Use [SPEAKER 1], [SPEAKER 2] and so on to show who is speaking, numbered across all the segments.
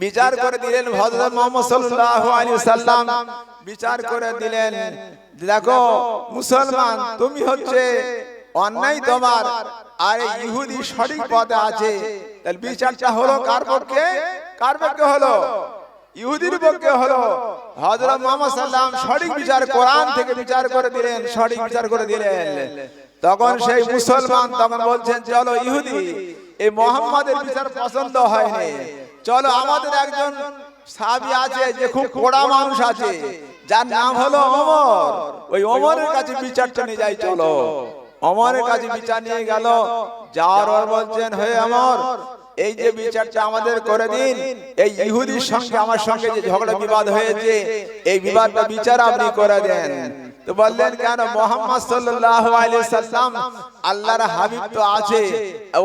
[SPEAKER 1] বিচার করে দিলেন হযরত মুহাম্মদ সাল্লাল্লাহু আলাইহি ওয়াসাল্লাম বিচার করে দিলেন, দেখো মুসলমান তুমি হচ্ছে অন্যায় তোমার, আর ইহুদি সঠিক পথে আছে। তাহলে বিচারটা হলো কার পক্ষে? কার পক্ষে হলো? ইহুদির পক্ষে হলো। হযরত মুহাম্মদ সাল্লাল্লাহু আলাইহি ওয়াসাল্লাম সঠিক বিচার কোরআন থেকে বিচার করে দিলেন, সঠিক বিচার করে দিলেন। তখন সেই মুসলমান তখন বলছেন, চলো ইহুদি, এই মুহাম্মাদের বিচার পছন্দ হয়নি, চলো আমাদের একজন সাহাবী আছে যে খুব কড়া মানুষ আছে, যার নাম হলো ওমর, ওই ওমরের কাছে বিচারটা নিয়ে যাই, চলো। ওমরের কাছে বিচার নিয়ে গেল, যাওয়ার পর বলছেন, হে ওমর, এই যে বিচারটা আমাদের করে দিন, এই ইহুদির সঙ্গে আমার সঙ্গে যে ঝগড়া বিবাদ হয়েছে, এই বিবাদটা বিচার আপনি করে দেন। তো বললেন, কেন? মুহাম্মদ সাল্লাল্লাহু আলাইহি সাল্লাম আল্লাহর হাবিব তো আছে,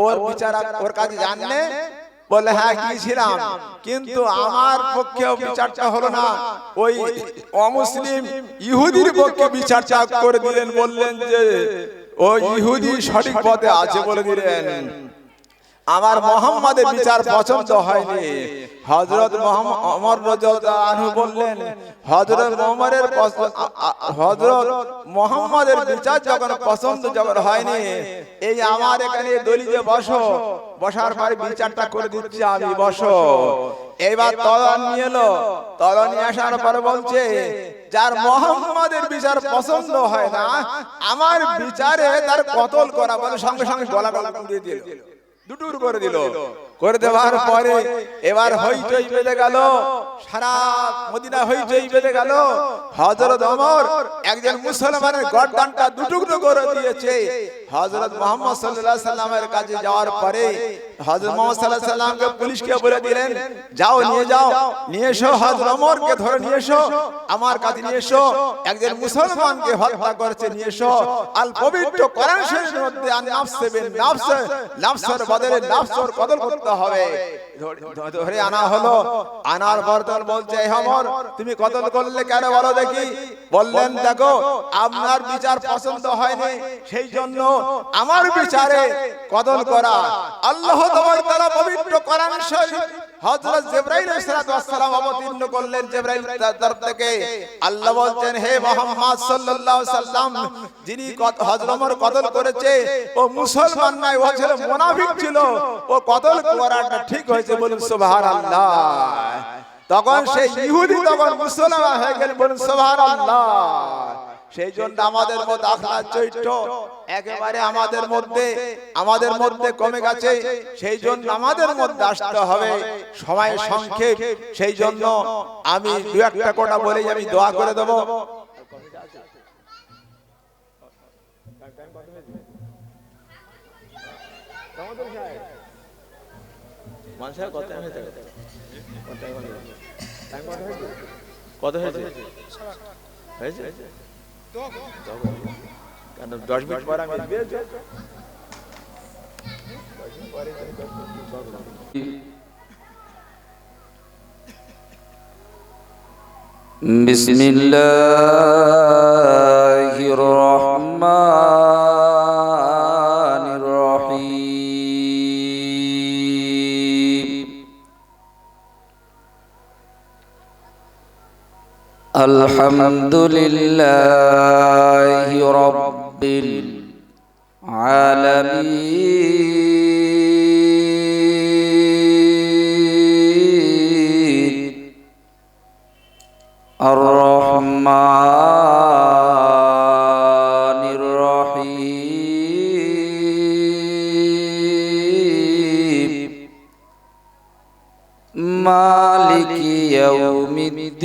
[SPEAKER 1] ওর বিচার ওর কাছে জানলে? বলে, হ্যাঁ গিয়েছিলাম, কিন্তু আমার পক্ষে বিচারটা হলো না, ওই অমুসলিম ইহুদির পক্ষে বিচারটা করে দিলেন। বললেন যে ওই ইহুদি সঠিক পথে আছে বলে দিলেন, আমার মুহাম্মাদের বিচার পছন্দ হয়নি। হযরত ওমর রাদিয়াল্লাহু আনহু বললেন, হযরত মুহাম্মাদের বিচার যখন পছন্দ যখন হয়নি, এই আমার এখানে দলিলে বসো, বসার পরে বিচারটা করে দিচ্ছি আমি, বসো। এবার তলোয়ার নিয়ে এলো, তলোয়ার নিয়ে আসার পরে বলছে, যার মুহাম্মাদের বিচার পছন্দ হয় না, আমার বিচারে তার কতল করা। বলে সঙ্গে সঙ্গে গলা দিয়ে দিল, দুটুর করে দিল। করে দেওয়ার পরে এবার হইচই বেঁধে গেল, সারা মদিনা হইচই বেঁধে গেল। হযরত ওমর একজন মুসলমানের গর্দানটা দুটুকরো করে দিয়েছে। হযরত মুহাম্মদ সাল্লাল্লাহু আলাইহি সাল্লামের কাছে যাওয়ার পরে হযরত মুহাম্মদ সাল্লাল্লাহু আলাইহি সাল্লামকে পুলিশকে বলে দিলেন, যাও নিয়ে যাও, নিয়ে এসো, হযরত ওমরকে ধরে নিয়ে এসো, আমার কাছে নিয়ে এসো, একজন মুসলমানকে হত্যা করেছে, নিয়ে এসো। আল পবিত্র কোরআন শরীফের মধ্যে নাফস বিন নাফস, নাফসের বদলে নাফসের কতল করতে হবে। ধরে আনা হলো, আনার পর তখন বলছে, হে ওমর, তুমি কতল করলে কেন বলো দেখি? বললেন, দেখো আপনার বিচার পছন্দ হয়নি, সেই জন্য আমার বিচারে কতল করা। আল্লাহ তাআলা পবিত্র কোরআন শরীফ হযরত জিবরাইল আলাইহিস সালাম অবতীর্ণ করলেন জিবরাইল তরফ থেকে। আল্লাহ বলছেন, হে মুহাম্মদ সাল্লাল্লাহু আলাইহি সাল্লাম, যিনি হযরত ওমর কতল করেছে ও মুসলমান নয়, ও ছিল মুনাফিক ছিল, ও কতল করাটা ঠিক হয়েছে, বলুন সুবহানাল্লাহ। তখন সেই ইহুদি তখন মুসলমান হয়ে গেল, বলুন সুবহানাল্লাহ। সেই জন্য আমাদের মধ্যে আখলাক চরিত্র একেবারে আমাদের মধ্যে কমে গেছে। সেই জন্য আমাদের মধ্যে আসতে হবে, সময় সংক্ষেপ। সেই জন্য আমি দু একটা কথা বলেই আমি দোয়া করে দেব। কত হয়েছে? 10 মিনিট পর আমি
[SPEAKER 2] বিসমিল্লাহির রহমানির রহিম। আলহামদুলিল্লাহি রাব্বিল আলামিন আর-রহমানির রহিম মালিকি ইয়াউমিদ্দিন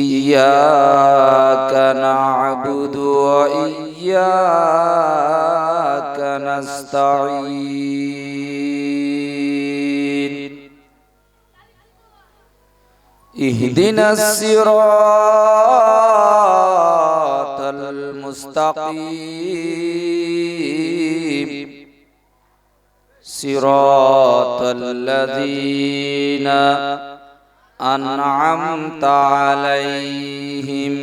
[SPEAKER 2] ইয়্যাকা না'বুদু ওয়া ইয়্যাকা নাস্তাঈন ইহদিনাস সিরাতাল মুস্তাকিম সিরাতাল লাযীনা আন'আমতা আলাইহিম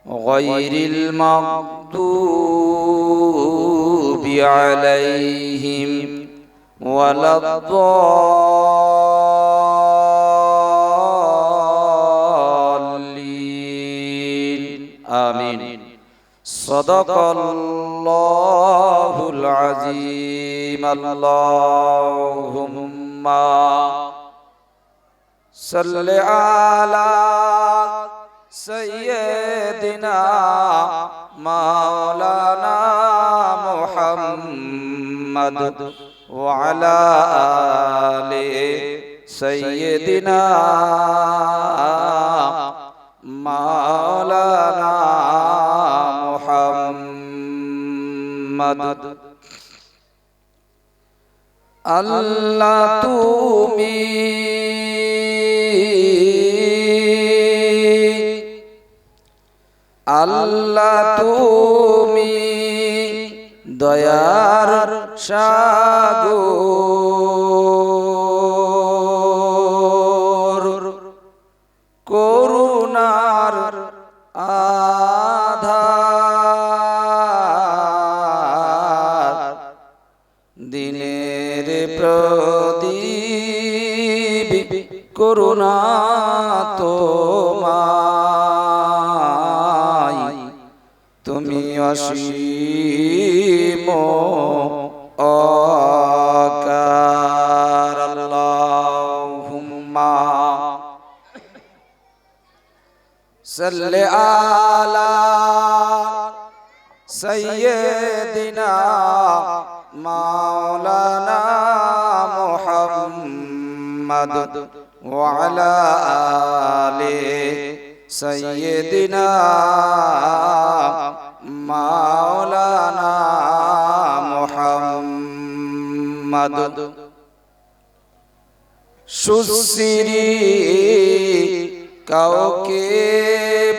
[SPEAKER 2] গায়রিল মাগদুবি عليهم ولا الضالين آمين صدق الله العظيم اللهم صل على سيدنا مولانا محمد وعلى آل سيدنا مولانا محمد আল্লাহ তুমি আল্লাহ তুমি দয়ার সাগর করুণার আধার দিনের প্রদীপ করুণা তোমায় তুমি অসীম অকার আল্লাহুম্মা সাল্লি আলা সাইয়্যিদিনা মাওলানা মুহাম্মদ ওয়া আলা আলি সাইয়্যিদিনা মাওলানা মুহাম্মদ সুশ্রী কাউকে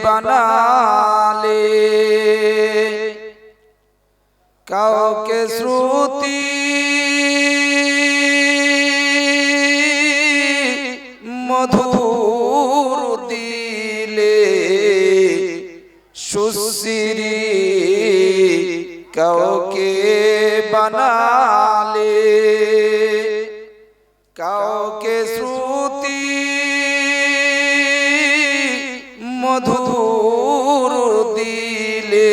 [SPEAKER 2] বানালে কাউকে শ্রুতি মধুর দিলে সুশ্রী কাউকে বানালে কাউকে শ্রুতি মধুর দিলে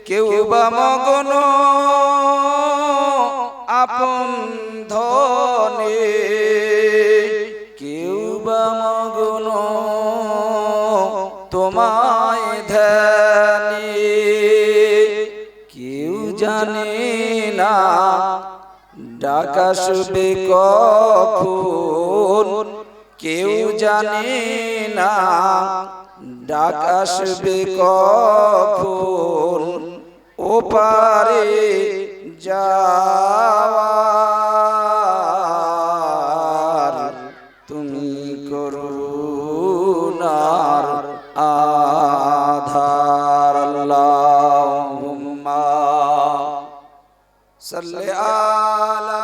[SPEAKER 2] কেউ বা মগন আপন ধনে কেউ বা মগন তোমায় ধ্যানে কেউ জানে না ডাক আসবে কখন কেউ জানে না ডাক আসবে কখন ওপারে যাওয়ার তুমি করুণার আধার আল্লাহুম্মা সাল্লি আলা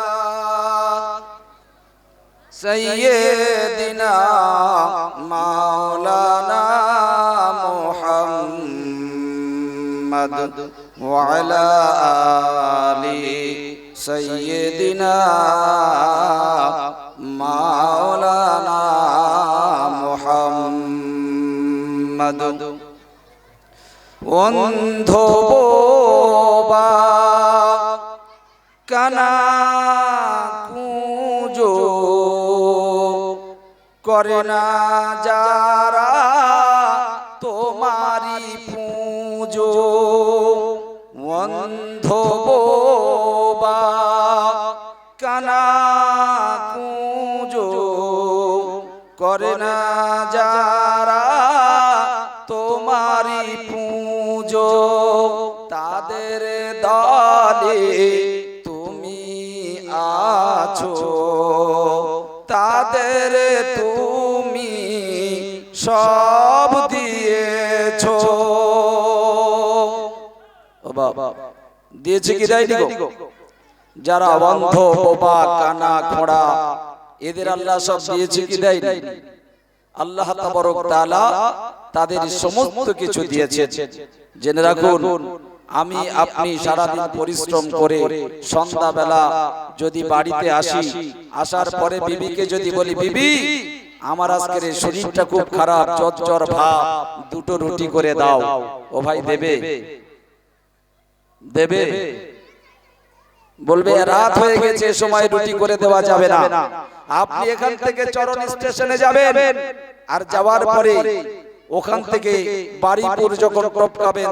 [SPEAKER 2] সাইয়্যিদিনা মাওলানা মুহাম্মদ ওয়া আলা আলি সাইয়্যিদিনা মাওলানা মুহাম্মদ অন্ধ বোবা কানা কুঁজো করে না যারা তোমারি পূজো অন্ধ বোবা কানা কুঁজো করে না যারা তোমারি পূজো তাদের দলে তুমি আছো তাদের তুমি সব দিয়েছো ও বাবা দিয়েছে কি দেয়নি গো যারা অন্ধ বোবা কানা খোড়া এদের আল্লাহ সব দিয়েছে কি দেয়নি আল্লাহ তাবারক তাআলা তাদের সমস্ত কিছু দিয়েছেন জেনে রাখুন আমি আপনি সারাদিন পরিশ্রম করে সন্ধ্যাবেলা যদি বাড়িতে আসি, আসার পরে বিবিকে যদি বলি, বিবি আমার আজকের এই শরীরটা খুব খারাপ, জ্বর ভাব, দুটো রুটি করে দাও, ও ভাই দেবে? দেবে? বলবে রাত হয়ে গেছে, সময় রুটি করে দেওয়া যাবে না। আপনি এখান থেকে চরণ স্টেশনে যাবেন, আর যাওয়ার পরে ওখান থেকে বারুইপুর যখন টপকাবেন,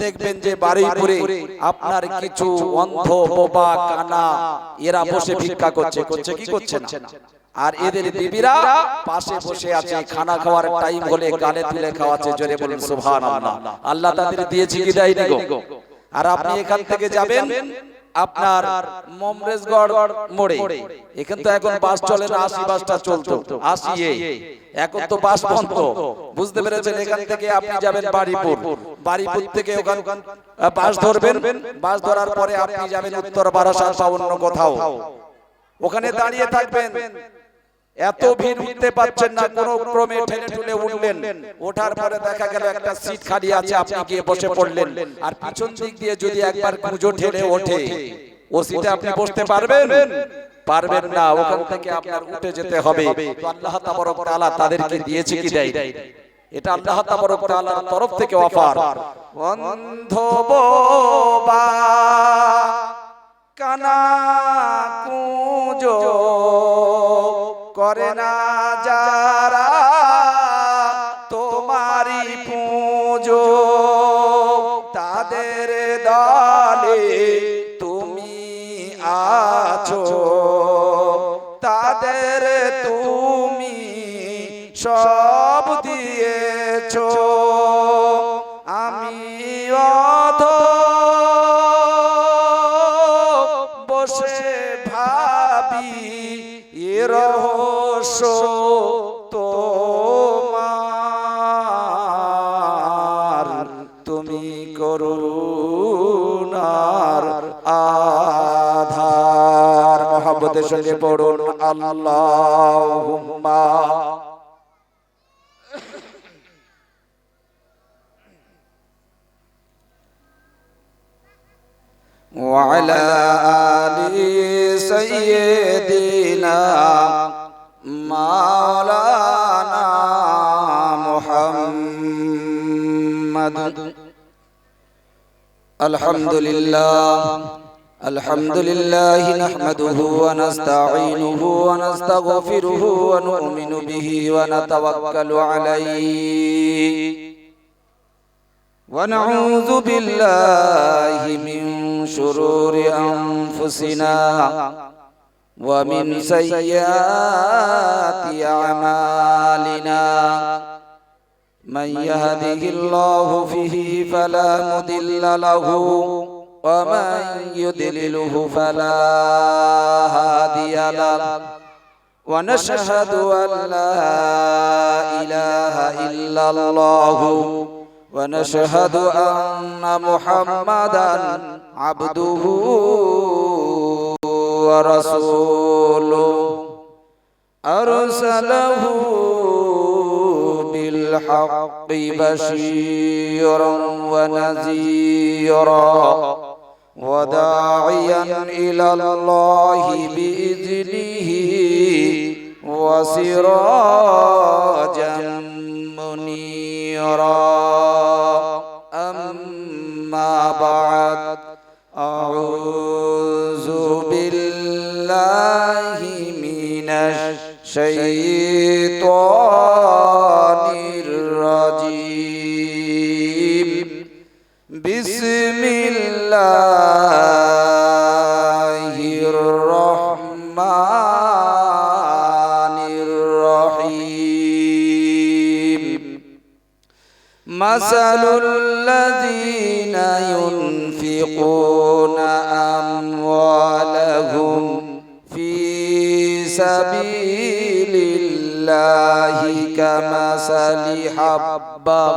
[SPEAKER 2] দেখবেন যে বারুইপুরে আপনার কিছু অন্ধ, বোবা, কানা এরা বসে ভিক্ষা করছে। কি করছে না? আর এদের বিবিরা পাশে বসে আছে, খানা খাওয়ার টাইম হলে গালে তুলে খাওয়াচ্ছে। জোরে বলুন সুবহানাল্লাহ। আল্লাহ তাদের দিয়েছে কি দেয়নি গো? আর আপনি এখান থেকে যাবেন আপনার মমরেজগড় মোড়ে, এখান তো এখন বাস চলে না, 80 বাসটা চলতো, 80 এখন তো বাস বন্ধ, বুঝতে পেরেছেন? এখান থেকে আপনি যাবেন বারুইপুর, বারুইপুর থেকে ওখান বাস ধরবেন, বাস ধরার পরে আপনি যাবেন উত্তর বারাসাত বা অন্য কোথাও, ওখানে দাঁড়িয়ে থাকবেন। এত ভিড়, উঠতে পারছেন না, কোন ক্রমে ঠেলে ঠুলে উঠলেন, ওঠার পরে দেখা গেল একটা সিট খালি আছে, আপনি গিয়ে বসে পড়লেন। আর পিছন দিক দিয়ে যদি একবার গুঁজো ঠেলে ওঠে, ও সিটে আপনি বসতে পারবেন? পারবেন না, ওখান থেকে আপনার উঠে যেতে হবে। তো আল্লাহ তাবারক তাআলা তাদেরকে দিয়েছে কি দেয়? এটা আল্লাহ তাবারক তাআলার তরফ থেকে অফার। অন্ধ বোবা কানা কুঁজো করে না যারা তোমারি পুজো, তাদের দলে তুমি আছো, তাদের তুমি সব দিয়েছো। আমি অধ বসে ভাবি এ রহস্য তোমার, তুমি করুণার আধার। মহব্বতের সঙ্গে পড়ুন আল্লাহুম্মা। وعلى آل سيدنا مولانا محمد. الحمد لله نحمده ونستعينه ونستغفره ونؤمن به ونتوكل عليه، ونعوذ بالله من شرور أنفسنا ومن سيئات أعمالنا. من يهده الله به فلا مضل له، ومن يضلله فلا هادي له. ونشهد أن لا إله إلا الله، ونشهد أن محمدا عبده ورسوله، أرسله بالحق بشيرا ونذيرا، وداعيا إلى الله بإذنه وسراجا منيرا. أما بعد، أعوذ بالله من الشيطان الرجيم. بسم الله الرحمن الرحيم. مثل الذين ينفقون أموالهم في سبيل الله كمثل حبة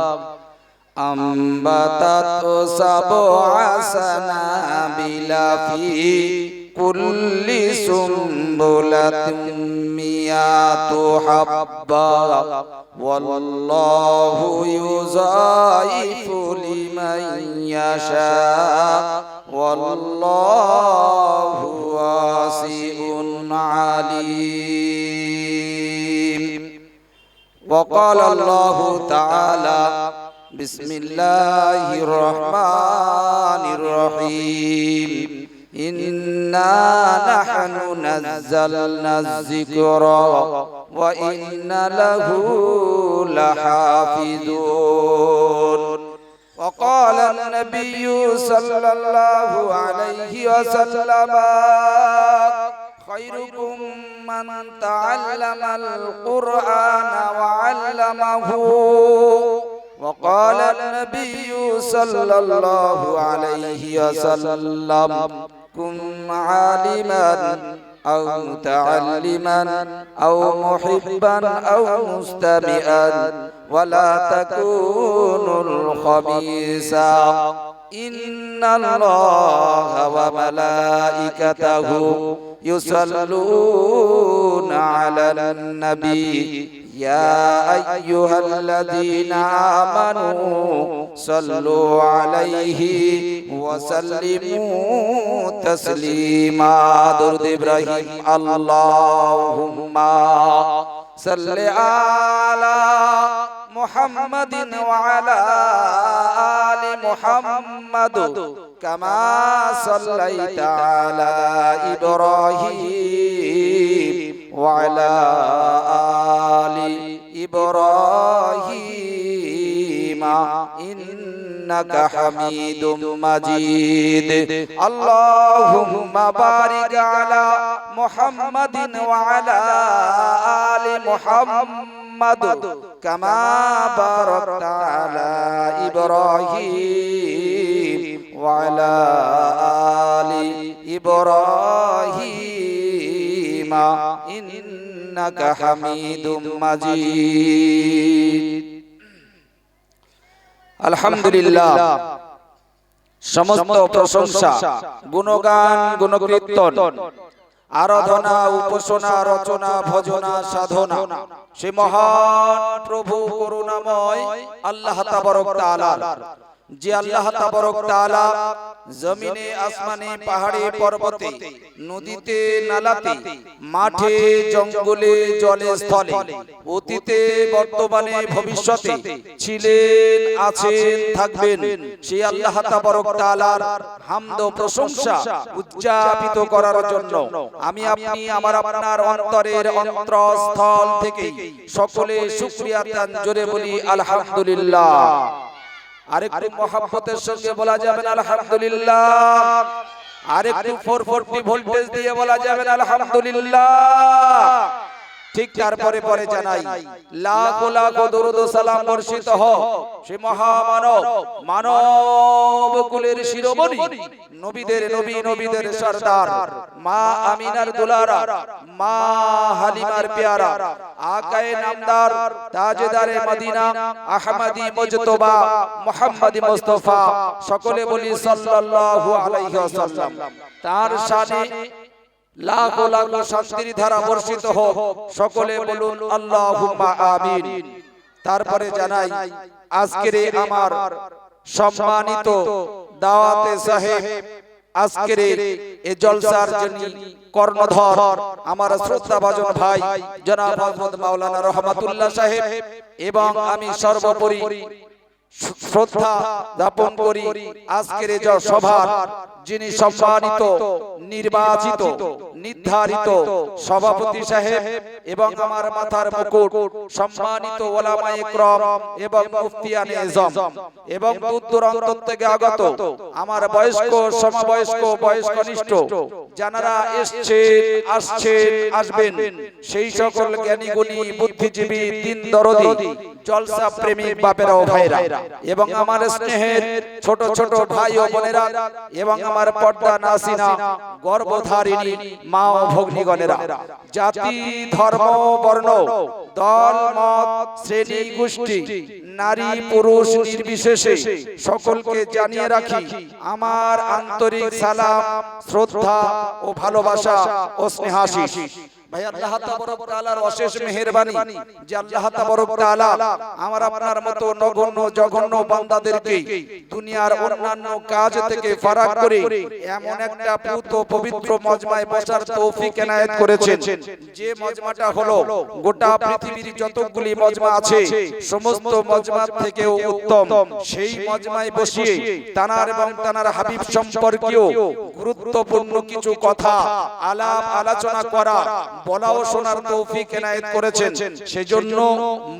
[SPEAKER 2] أنبتت 7 سنابل في كل سنبلة 100 মিয়াতু হাব্বা ওয়াল্লাহু ইউযাইফু লিমান ইয়াশা ওয়াল্লাহু ওয়াসিউন আলীম। وقال الله تعالى بسم الله الرحمن الرحيم إنا نحن نزلنا الذكر وإنا له لحافظون. وقال النبي صلى الله عليه وسلم خيركم من تعلم القرآن وعلمه. وقال النبي صلى الله عليه وسلم كن عالما أو متعلما أو محبا أو مستمعا ولا تكونوا الخبيثا. إن الله وملائكته يصلون على النبي يا أيها الذين آمنوا صلوا عليه وسلموا تسليما. درود إبراهيم اللهم صل على محمد وعلى آل محمد كما صليت على إبراهيم وعلى آل إبراهيم إنك حميد مجيد. اللهم بارك على محمد وعلى آل محمد كما باركت على إبراهيم وعلى آل إبراهيم إنك حميد مجيد. আলহামদুলিল্লাহ, সমস্ত প্রশংসা, গুণগান, গুণকীর্তন, আরাধনা, উপাসনা, রচনা, ভজনা, সাধনা সে মহান প্রভু করুণাময় আল্লাহ তাবারক তাআলা, যে আল্লাহ তাবারক তাআলা জমিনে, আসমানে, পাহাড়ে, পর্বতে, নদীতে, নালাতে, মাঠে, জঙ্গলে, জলে, স্থলে, অতীতে, বর্তমানে, ভবিষ্যতে ছিলেন, আছেন, থাকবেন, সেই আল্লাহ তাবারক তাআলার হামদ ও প্রশংসা উদযাপিত করার জন্য আমি আপনি আমার আপনার অন্তরের অন্তরস্থল থেকে সকলে শুকরিয়া তান জোরে বলি আলহামদুলিল্লাহ। আরেকটু মহব্বতের সঙ্গে বলা যাবে না আলহামদুলিল্লাহ, আরেকটু 440 ভোল্টেজ দিয়ে বলা যাবে না আলহামদুলিল্লাহ। ঠিক তারপরে পরে জানাই লাখো লাখো দরুদ ও সালাম বর্ষিত হোক সে মহামানব, মানব কুলের শিরোমণি, নবীদের নবী, নবীদের সরদার, মা আমিনার দুলারা, মা হালিমার পেয়ারা, আকায়ে নামদার, তাজদারে মদিনা, আহমদি মুজতবা, মুহাম্মদি মুস্তাফা, সকলে বলি সাল্লাল্লাহু আলাইহি ওয়াসাল্লাম। তার শানে লাখো লাখো শান্তির ধারা বর্ষিত হোক, সকলে বলুন আল্লাহুম্মা আমিন। তারপরে জানাই আজকের আমার সম্মানিত দাওয়াতে সাহেব, আজকের এই জলসার যিনি কর্ণধর, আমার শ্রদ্ধাভাজন ভাই জনাব হযরত মাওলানা রহমাতুল্লাহ সাহেব, এবং আমি সর্বোপরি শ্রদ্ধা জ্ঞাপন করি আজকের এই সভার যিনি সম্মানিত, নির্বাচিত, নির্ধারিত সভাপতি সাহেব এবং আমার মাথার মুকুট সম্মানিত ওলামায়ে কেরাম এবং মুফতিয়ানে আযম এবং দূর দূরান্ত থেকে আগত আমার বয়স্ক, সমবয়স্ক, বয়স্কনিষ্ঠ যারা এসেছেন, আসছেন, আসবেন, সেই সকল জ্ঞানী গুণী, বুদ্ধিজীবী, দিন দরদি, জলসা প্রেমিক বাপেরা ও ভাইরা এবং আমার স্নেহের ছোট ছোট ভাই ও বোনেরা এবং আমার পর্দা নাসিনা গর্ভধারিণী মা ও ভগ্নীগণেরা, জাতি, ধর্ম, বর্ণ, দল, মত, শ্রেণী, গোষ্ঠী, নারী, পুরুষ নির্বিশেষে সকলকে জানিয়ে রাখি আমার আন্তরিক সালাম, শ্রদ্ধা ও ভালোবাসা ও স্নেহাশিস। ভাই আল্লাহ তাবারক তাআলার অশেষ মেহেরবানি যে আল্লাহ তাবারক তাআলা আমার আপনার মতো নগণ্য জঘন্য বান্দাদেরকে দুনিয়ার অন্যান্য কাজ থেকে ফারাক করে এমন একটা পুত পবিত্র মজমায় বসার তৌফিক এনায়েত করেছেন, যে মজমাটা হলো গোটা পৃথিবীর যতগুলি মজমা আছে সমস্ত মজমার থেকেও উত্তম। সেই মজমায় বসিয়ে তানার এবং তানার হাবিব সম্পর্কীয় গুরুত্বপূর্ণ কিছু কথা আলাপ আলোচনা করা, বলা ও শোনার তৌফিক এনায়েত করেছেন। সেজন্য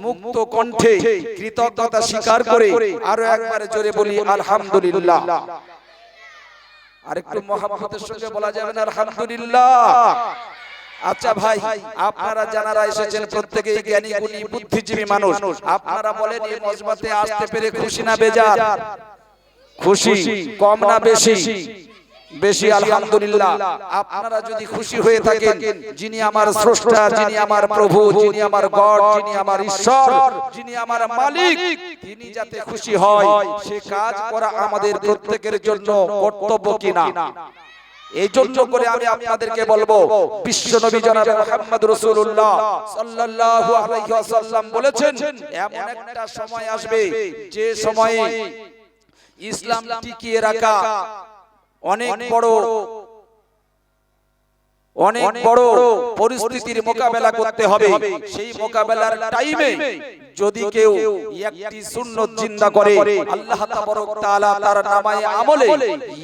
[SPEAKER 2] মুক্ত কণ্ঠে কৃতজ্ঞতা স্বীকার করে আরো একবার জোরে বলি আলহামদুলিল্লাহ। আরেকটু মহব্বতের সঙ্গে বলা যাবে না আলহামদুলিল্লাহ? আচ্ছা ভাই, আপনারা যারা এসেছেন প্রত্যেকেই জ্ঞানী গুণী বুদ্ধিজীবী মানুষ, আপনারা বলেন এই মজমাতে আসতে পেরে খুশি না বেজার? খুশি কম না বেশি? বেশি আলহামদুলিল্লাহ। আপনারা যদি খুশি হয়ে থাকেন, যিনি আমার স্রষ্টা, যিনি আমার প্রভু, যিনি আমার গড, যিনি আমার ঈশ্বর, যিনি আমার মালিক, তিনি যাতে খুশি হয় সে কাজ করা আমাদের প্রত্যেকের জন্য কর্তব্য কিনা? এই জন্য করে আমি আপনাদেরকে বলবো, বিশ্ব নবী জনাব মুহাম্মদ রাসূলুল্লাহ সাল্লাল্লাহু আলাইহি ওয়াসাল্লাম বলেছেন এমন একটা সময় আসবে যে সময়ে ইসলাম টিকিয়ে রাখা অনেক বড় পরিস্থিতির মোকাবেলা করতে হবে। সেই মোকাবেলার টাইমে যদি কেউ একটি সুন্নাত জিন্দা করে, আল্লাহ তাবারক তাআলা তার নামায়ে আমলে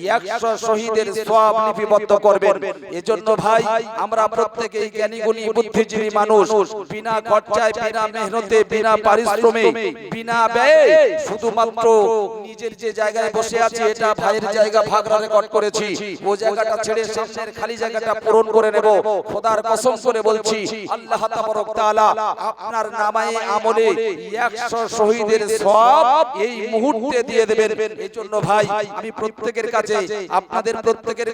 [SPEAKER 2] 100 শহীদের সওয়াব লিপিবদ্ধ করবেন। এজন্য ভাই, আমরা প্রত্যেকেই জ্ঞানী গুণী বুদ্ধিজীবী মানুষ, বিনা খরচায়, বিনা মেহনতে, বিনা পারিশ্রমে, বিনা ব্যয়ে শুধুমাত্র নিজের যে জায়গায় বসে আছি, এটা ভাইয়ের জায়গা, ভাগরা রেকর্ড করেছি, ও জায়গাটা ছেড়ে সামনের খালি জায়গাটা পূরণ করে নেব। খোদার কসম করে বলছি, আল্লাহ তাবারক তাআলা আপনার নামায়ে আমলে 100 শহীদের সওয়াব এই মুহূর্তে দিয়ে দেবেন। এজন্য ভাই, আমি প্রত্যেকের কাছে, আপনাদের প্রত্যেকের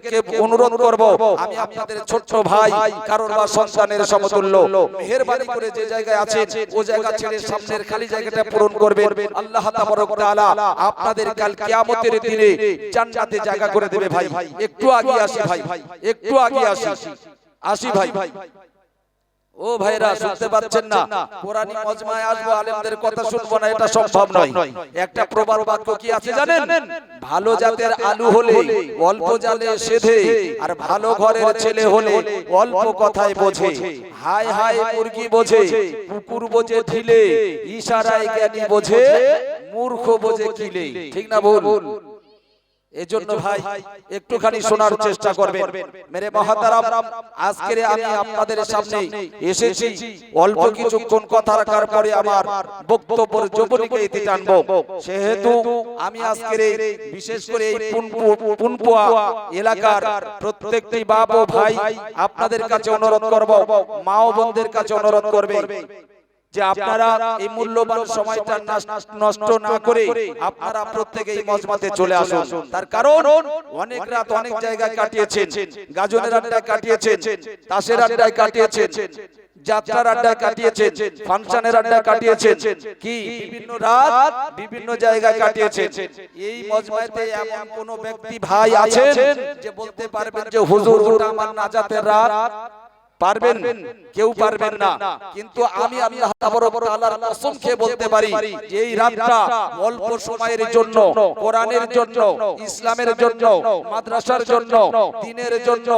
[SPEAKER 2] অনুরোধ করব, আমি আপনাদের ছোট ভাই, কারোর বা সন্তানের সমতুল্য, মেহেরবানি করে যে জায়গায় আছেন ও জায়গা ছেড়ে সামনের খালি জায়গাটা পূরণ করবেন। আল্লাহ তাবারক তাআলা আপনাদের কাল কিয়ামতের দিনে জান্নাতে জায়গা করে দেবে। ভাই একটু আগে আসি, ভাই একটু আগে আসি ভাই। ও ভাইরা, শুনতে পাচ্ছেন না? কোরআনী মজমায় আসবো, আলেমদের কথা শুনবো না, এটা সম্ভব নয়। একটা প্রবাদ বাক্য কি আছে জানেন? ভালো জাতের আলু হলে অল্প জালে সেধে, আর ভালো ঘরের ছেলে হলে অল্প কথায় বোঝে। হায় হায় মুরগি বোঝে, কুকুর বোঝে ঢিলে, ইশারায় জ্ঞানী বোঝে, মূর্খ বোঝে কিলে। ঠিক না ভুল? এজন্য ভাই একটুখানি শোনার চেষ্টা করবেন। মেরে মহতারাম, আজকে আমি আপনাদের সামনে এসেছি অল্প কিছুক্ষণ কথা রাখার পরে আমার বক্তব্যের জবনিকে ইতি টানবো। সেহেতু আমি আজকে বিশেষ করে এই পুনপুয়া এলাকার প্রত্যেকটি বাপ ও ভাই আপনাদের কাছে অনুরোধ করব, মা ও বোনদের কাছে অনুরোধ করবে যে আপনারা এই মূল্যবান সময়টা নষ্ট না করে আপনারা প্রত্যেকে এই মজমাতে চলে আসুন। তার কারণ অনেক রাত অনেক জায়গায় কাটিয়েছেন, গাজনের আড্ডায় কাটিয়েছেন, তাসের আড্ডায় কাটিয়েছেন, যাত্রার আড্ডায় কাটিয়েছেন, ফাংশনের আড্ডায় কাটিয়েছেন, কি বিভিন্ন রাত বিভিন্ন জায়গায় কাটিয়েছেন। এই মজমাতে এমন কোন ব্যক্তি ভাই আছেন যে বলতে পারবেন যে হুজুর ওটা আমার নাজাতের রাত? পারবেন? কেউ পারবেন না। কিন্তু আমি আল্লাহ তাবারক তাআলার কসম খেয়ে বলতে পারি যে এই রাতটা অল্প সময়ের জন্য, কোরআনের জন্য, ইসলামের জন্য, মাদ্রাসার জন্য, দ্বীনের জন্য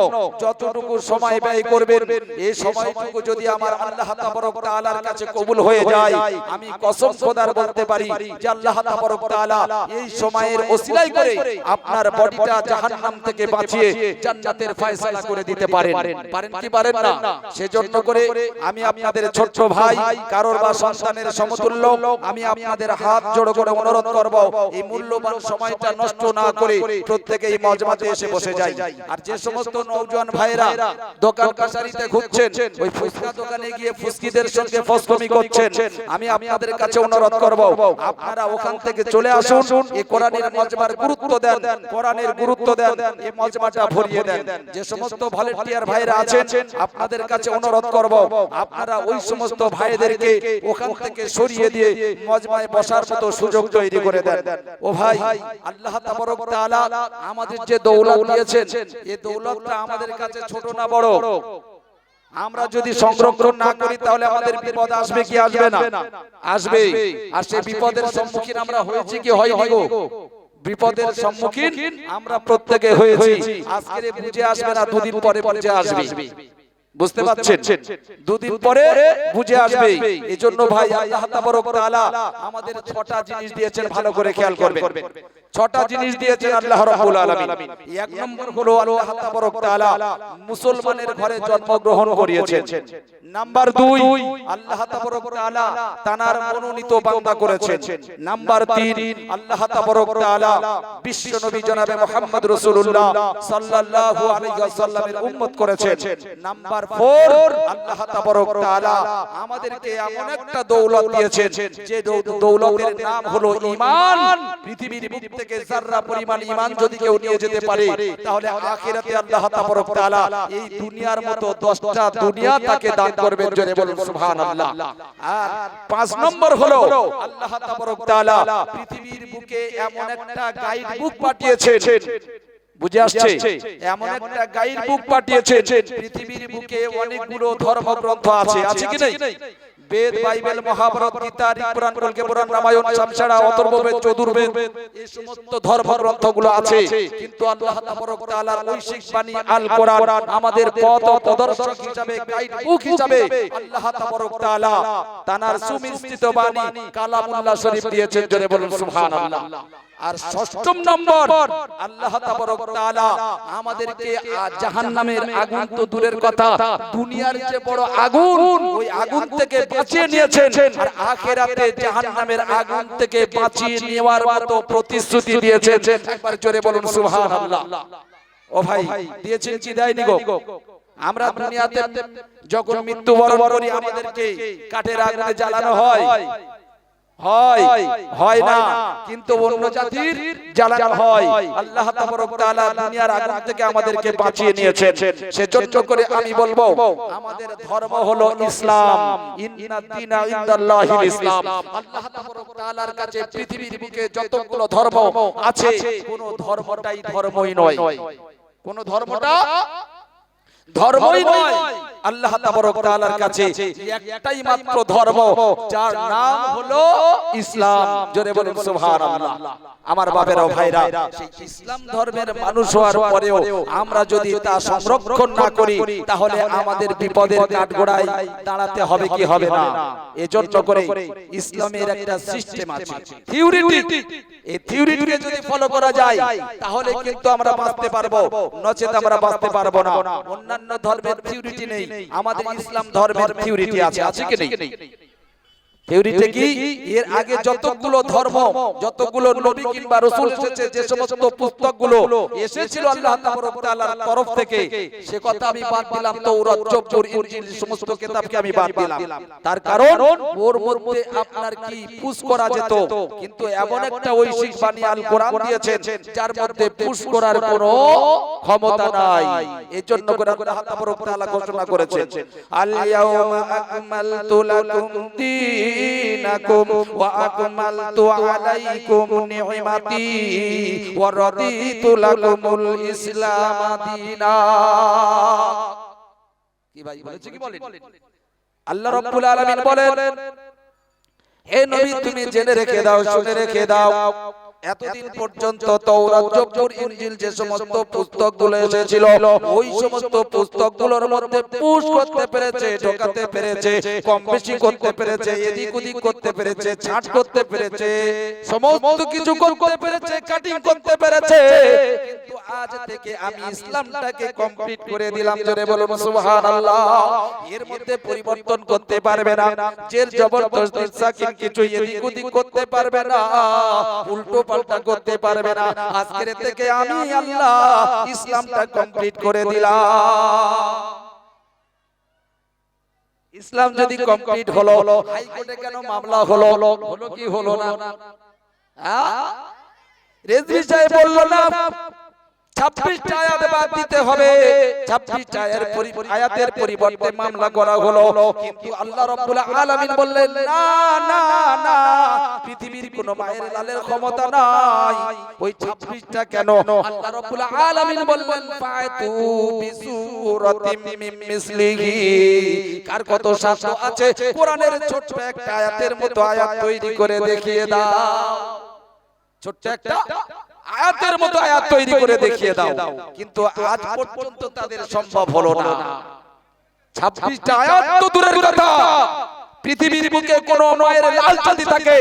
[SPEAKER 2] যতটুকু সময় ব্যয় করবেন, এই সময়টুকু যদি আমার আল্লাহ তাবারক তাআলার কাছে কবুল হয়ে যায়, আমি কসম খোদার বলতে পারি যে আল্লাহ তাবারক তাআলা এই সময়ের ওসিলায় করে আপনার বডিটা জাহান্নাম থেকে বাঁচিয়ে জান্নাতের ফয়সালা করে দিতে পারেন। পারেন কি পারেন না? সেজন্য করে আমি আপনাদের ছোট ভাই, কারোর বা সন্তানের সমতুল্য, আমি আপনাদের হাত জোড় করে অনুরোধ করব, এই মূল্যবান সময়টা নষ্ট না করে প্রত্যেকে এই মজমাতে এসে বসে যায়। আর যে সমস্ত নওজোয়ান ভাইরা দোকান কাছারিতে ঘুরছেন, ওই ফুসকা দোকানে গিয়ে ফুসকিদের সঙ্গে ফসফমি করছেন, আমি আপনাদের কাছে অনুরোধ করব, আপনারা ওখান থেকে চলে আসুন, এই কোরআনের মজমার গুরুত্ব দেন, কোরআনের গুরুত্ব দেন, এই মজমাটা ভরিয়ে দেন। যে সমস্ত ভলান্টিয়ার ভাইরা আছেন, আপনাদের কাছে অনুরোধ করব, আপনারা ওই সমস্ত ভাইদেরকে ওখান থেকে সরিয়ে দিয়ে মজমায় বসার মতো সুযোগ তৈরি করে দেন। ও ভাই, আল্লাহ তাবারক তাআলা আমাদের যে দৌলত দিয়েছেন, এই দৌলতটা আমাদের কাছে ছোট না বড়? আমরা যদি সংরক্ষণ না করি তাহলে আমাদের বিপদ আসবে কি আসবে না? আসবে। আর সেই বিপদের সম্মুখীন আমরা হয়েছি কি হয়নি গো? বিপদের সম্মুখীন আমরা প্রত্যেকে হয়েছি। আজকে বুঝে আসবে না, দুদিন পরে বুঝে আসবে। বুঝতে পারছেন? দুদিন পরে বুঝে আসবে। এজন্য ভাই আল্লাহ তাবারক তাআলা আমাদের 6টা জিনিস দিয়েছেন, ভালো করে খেয়াল করবেন। 6টা জিনিস দিয়েছেন আল্লাহ রাব্বুল আলামিন। এক নম্বর হলো আল্লাহ তাবারক তাআলা মুসলমানের ঘরে জন্মগ্রহণ করিয়েছেন। নাম্বার 2, আল্লাহ তাবারক তাআলা তানার মনোনীত বান্দা করেছেন। নাম্বার 3, আল্লাহ তাবারক তাআলা বিশ্ব নবী জনাবে মুহাম্মদ রাসূলুল্লাহ সাল্লাল্লাহু আলাইহি ওয়াসাল্লামের উম্মত করেছেন। নাম্বার 4, আল্লাহ তাবারক তাআলা আমাদেরকে এমন একটা দৌলত দিয়েছেন যে দৌলতের নাম হলো ঈমান। পৃথিবীর বুক থেকে যারা পরিমাণ ঈমান যদি কেউ নিয়ে যেতে পারে তাহলে আখিরাতে আল্লাহ তাবারক তাআলা এই দুনিয়ার মতো 10টা দুনিয়া তাকে দান করবেন। জোরে বলুন সুবহানাল্লাহ। আর 5 নম্বর হলো আল্লাহ তাবারক তাআলা পৃথিবীর বুকে এমন একটা গাইড বুক পাঠিয়েছেন। বুঝে আসছে? এমন একটা গাইড বুক পাঠিয়েছেন। পৃথিবীর বুকে অনেকগুলো ধর্মগ্রন্থ আছে, আছে কি নেই? বেদ, বাইবেল, মহাভারত, গীতা, পুরাণ, কল্কি পুরাণ, রামায়ণ, শামসারা, অথর্ববেদ, চতুর্বেদ, এই সমস্ত ধর্মগ্রন্থগুলো আছে। কিন্তু আল্লাহ তাবারক তাআলার ঐশিক বাণী আল কোরআন আমাদের পথ প্রদর্শক হিসাবে, গাইড বুক হিসাবে আল্লাহ তাবারক তাআলা তানার সুমিশ্রিত বাণী কালামুল্লাহ শরীফ দিয়েছেন। জোরে বলুন সুবহানাল্লাহ। আর 6ম নম্বর আল্লাহ তাবারক তাআলা আমাদেরকে জাহান্নামের আগুন তো দূরের কথা, দুনিয়ার যে বড় আগুন ওই আগুন থেকে বাঁচিয়ে নিয়েছেন। আর আখিরাতে জাহান্নামের আগুন থেকে বাঁচিয়ে নেওয়ার মতো প্রতিশ্রুতি দিয়েছেন। একবার জোরে বলুন সুবহানাল্লাহ। ও ভাই, দিয়েছেন কি দেয়নি গো? আমরা দুনিয়াতে যখন মৃত্যুবরণ করি আমাদেরকে কাঠের আগুনে জ্বালানো হয়, হয় না? কিন্তু অন্য জাতির জ্বালানো হয়। আল্লাহ তাবারক তাআলা দুনিয়ার আগুন থেকে আমাদেরকে বাঁচিয়ে নিয়েছেন। সেজন্য করে আমি বলবো আমাদের ধর্ম হলো ইসলাম। ইন্নাদ দীনা ইনদাল্লাহিল ইসলাম। আল্লাহ তাবারক তাআলার কাছে পৃথিবীর বুকে যতগুলো ধর্ম আছে কোন ধর্মটাই ধর্মই নয়। কোন ধর্মটা ধর্মই নয়। আল্লাহ তাবারক তাআলার কাছে একটাই মাত্র ধর্ম, যার নাম হলো ইসলাম। জোরে বলুন সুবহানাল্লাহ। আমার বাবেরা ভাইরা, সেই ইসলাম ধর্মের মানুষ হওয়ার পরেও আমরা যদি তা সংরক্ষণ না করি তাহলে আমাদের বিপদের কাঠগড়ায় দাঁড়াতে হবে কি হবে না? এজন্য করে ইসলামের একটা সিস্টেম আছে, থিওরিটি। এই থিওরিটিকে যদি ফলো করা যায় তাহলে কিন্তু আমরা বাঁচতে পারবো, নচেত আমরা বাঁচতে পারবো না। অন্যান্য ধর্মের থিওরিটি নেই, আমাদের ইসলাম ধর্মের থিওরিটি আছে, আছে কি নেই? থিওরিটি কি? এর আগে যতগুলো ধর্ম, যতগুলো নবী কিংবা রাসূল এসেছে, যে সমস্ত পুস্তকগুলো এসেছিল আল্লাহ তাবারক তাআলার তরফ থেকে, সে কথা আমি বাদ দিলাম। তাওরাত, জবুর, ইনজিল সমস্ত কিতাবকে আমি বাদ দিলাম। তার কারণ ওর মধ্যে আপনার কি পুশ করা যেত, কিন্তু এমন একটা ঐশিক বাণী আল কোরআন দিয়েছেন যার মধ্যে পুশ করার কোনো ক্ষমতা নাই। এজন্য করে আল্লাহ তাবারক তাআলা ঘোষণা করেছেন, আল ইয়াউমা আকমালতু লাকুম দীনাকুম ওয়া আকমালতু আলাইকুম নি'মাতি ওয়া রাদিতু লাকুমুল ইসলাম দীনা। কি ভাই বলেছে কি বলেন? আল্লাহ রাব্বুল আলামিন বলেন, হে নবী তুমি জেনে রেখে দাও, শুনে রেখে দাও, এতদিন পর্যন্ত তাওরাত, জবুর, ইনজিল যে সমস্ত পুস্তকগুলো এসেছিল ওই সমস্ত পুস্তকগুলোর মধ্যে পুশ করতে পেরেছে, ঢোকাতে পেরেছে, কম বেশি করতে পেরেছে, এদিক ওদিক করতে পেরেছে, ছাঁট করতে পেরেছে, সমস্ত কিছু করতে পেরেছে, কাটিং করতে পেরেছে। কিন্তু আজ থেকে আমি ইসলামটাকে কমপ্লিট করে দিলাম। জোরে বলুন সুবহানাল্লাহ। এর মধ্যে পরিবর্তন করতে পারবে না, জের জবরদস্ত সাকিন কিছু এদিক ওদিক করতে পারবে না, উল্টো পাল্টা করতে পারবে না। আজকের থেকে আমি আল্লাহ ইসলামটা কমপ্লিট করে দিলাম। ইসলাম যদি কমপ্লিট হলো, হাইকোর্টে কেন মামলা হলো? হলো কি হলো না? রেজভি সাহেব বলল না 26টা আয়াত বাদ দিতে হবে। 26টা আয়াতের পরিবর্তে মামলা করা হলো, কিন্তু আল্লাহ রাব্বুল আলামিন বললেন না না না, পৃথিবীর কোন মায়ের লালের ক্ষমতা নাই। ওই 26টা কেন? আল্লাহ রাব্বুল আলামিন বললেন ফাতু বিসূরাতিম মিন মিসলিহি। কার কত সাধ্য আছে কোরআনের ছোট্ট একটা আয়াতের মতো আয়াত তৈরি করে দেখিয়ে দাও। ছোট্ট একটা আয়াতের মতো আয়াত তৈরি করে দেখিয়ে দাও, কিন্তু আজ পর্যন্ত তাদের সম্ভব হলো না। 26টা আয়াত তো দূরের কথা, পৃথিবীর বুকে কোন মায়ের লাল যদি থাকে,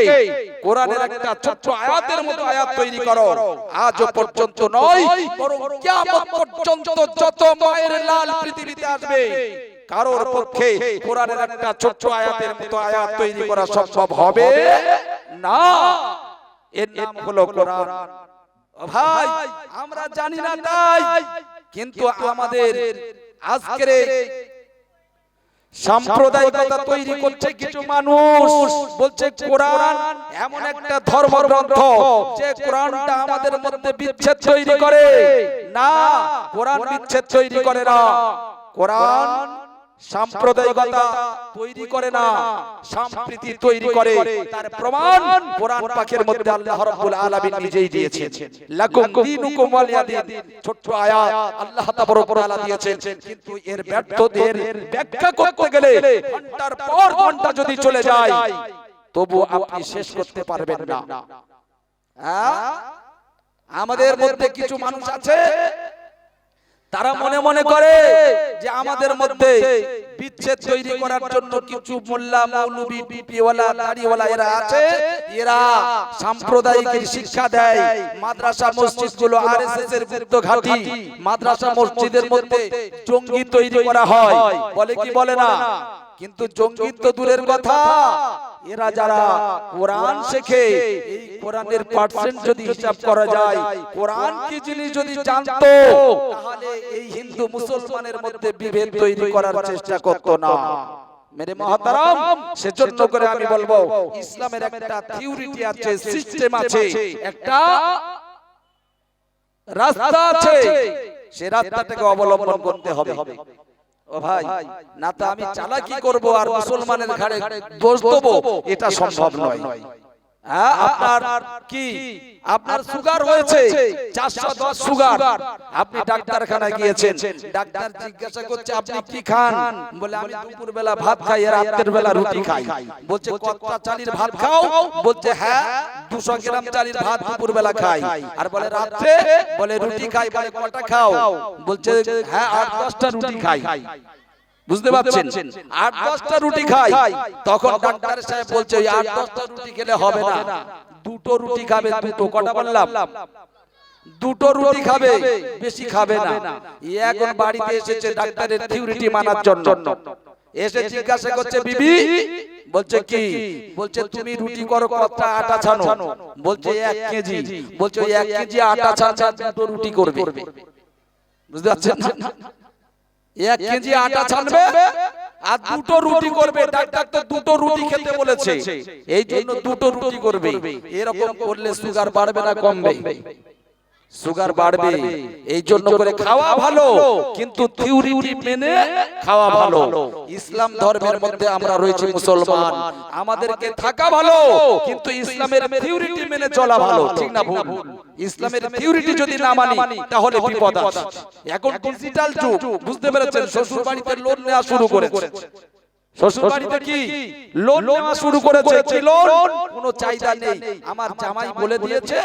[SPEAKER 2] কোরআনের একটা ছোট্ট আয়াতের মতো আয়াত তৈরি করো, আজও পর্যন্ত নয়, বরং কিয়ামত পর্যন্ত যত মায়ের লাল পৃথিবীতে আসবে কারোর পক্ষে কোরআনের একটা ছোট্ট আয়াতের মতো আয়াত তৈরি করা সম্ভব হবে না। এর নাম হলো কোরআন। ভাই আমরা জানি না তাই, কিন্তু আমাদের আজকের সাম্প্রদায়িকতা তৈরি করছে কিছু মানুষ, বলছে কোরআন এমন একটা ধর্মগ্রন্থ যে কোরআনটা আমাদের মধ্যে বিচ্ছেদ তৈরি করে। না, কোরআন বিচ্ছেদ তৈরি করে না, কোরআন সাম্প্রদায়িকতা তৈরি করে না, সম্প্রীতি তৈরি করে। তার প্রমাণ কোরআন পাকের মধ্যে আল্লাহ রাব্বুল আলামিন নিজেই দিয়েছেন। লাকুম দীনুকুম ওয়ালিয়া দীন, ছোট্ট আয়াত আল্লাহ তাবারক ওয়া তাআলা দিয়েছেন, কিন্তু এর ব্যর্থদের ব্যাখ্যা করতে গেলে ঘন্টার পর ঘন্টা যদি চলে যায় তবু আপনি শেষ করতে পারবেন না। আমাদের মধ্যে কিছু মানুষ আছে তারা মনে মনে করে যে আমাদের মধ্যে বিচ্ছেদ তৈরি করার জন্য কিছু মোল্লা মৌলবি টুপিওয়ালা দাড়িওয়ালা এরা আছে, এরা সাম্প্রদায়িক শিক্ষা দেয়। মাদ্রাসা মসজিদগুলো আরএসএস এর গুপ্ত ঘাঁটি, মাদ্রাসা মসজিদের মধ্যে জঙ্গি তৈরি করা হয়, বলে কি বলে না? কিন্তু জঙ্গি তো দূরের কথা, এরা যারা কোরআন শেখে, এই কোরআনের পার্সেন্ট যদি হিসাব করা যায়, কোরআন কি জিনিস যদি জানতো তাহলে এই হিন্দু মুসলমানের মধ্যে বিভেদ তৈরি করার চেষ্টা করতো না। মেরে মহতারাম, সেজন্য করে আমি বলবো ইসলামের একটা থিওরিটি আছে, সিস্টেম আছে, একটা রাস্তা আছে, সেই রাস্তাটাকে অবলম্বন করতে হবে। ও ভাই, না তো আমি চালাকি করব আর মুসলমানের ঘাড়ে দোষ দেব, এটা সম্ভব নয়। আপনার কি আপনার সুগার হয়েছে 410 সুগার, আপনি ডাক্তারখানায় গিয়েছেন, ডাক্তার জিজ্ঞাসা করছে আপনি কি খান? বলে আমি দুপুর বেলা ভাত খাই আর রাতের বেলা রুটি খাই। বলছে কতটা চালের ভাত খাও? বলছে হ্যাঁ 200 গ্রাম চালের ভাত দুপুর বেলা খাই। আর বলে রাতে? বলে রুটি খাই। বলে কটা খাও? বলছে হ্যাঁ 8-10টা রুটি খাই। বুঝতে পারছেন? 8-10টা রুটি খাই। তখন ডাক্তার সাহেব বলছে ওই 8-10টা রুটি খেলে হবে না, দুটো রুটি খাবে। দুটো, কটা বললাম? দুটো রুটি খাবে, বেশি খাবে না। এখন বাড়িতে এসেছে ডাক্তারের থিওরিটি মানার জন্য, এসে জিজ্ঞাসা করছে বিবি, বলছে কি? বলছে তুমি রুটি করো কতটা আটা ছানো? বলছে 1 কেজি। বলছে ওই 1 কেজি আটা ছানা দুটো রুটি করবে। বুঝতে পারছেন? 1 কেজি আটা ছানবে আর দুটো রুটি করবে। ডাক্তার তো দুটো রুটি খেতে বলেছে, এই জন্য দুটো রুটি করবে। এরকম করলে সুগার বাড়বে না কমবে? সুগার বাড়বে। এই জন্য করে খাওয়া ভালো, কিন্তু থিওরিটি মেনে খাওয়া ভালো। ইসলাম ধর্মের মধ্যে আমরা রয়েছি মুসলমান, আমাদেরকে থাকা ভালো, কিন্তু ইসলামের থিওরিটি মেনে চলা ভালো। ঠিক না ভুল? ইসলামের থিওরিটি যদি না মানি তাহলে বিপদ আছে। এখন ডিজিটাল যুগ, বুঝতে পেরেছেন? শ্বশুর বাড়িতে লোন নেওয়া শুরু করেছে। শ্বশুর বাড়িতে কি লোন নেওয়া শুরু করেছে? কি লোন? কোনো চাহিদা নেই, আমার জামাই বলে দিয়েছে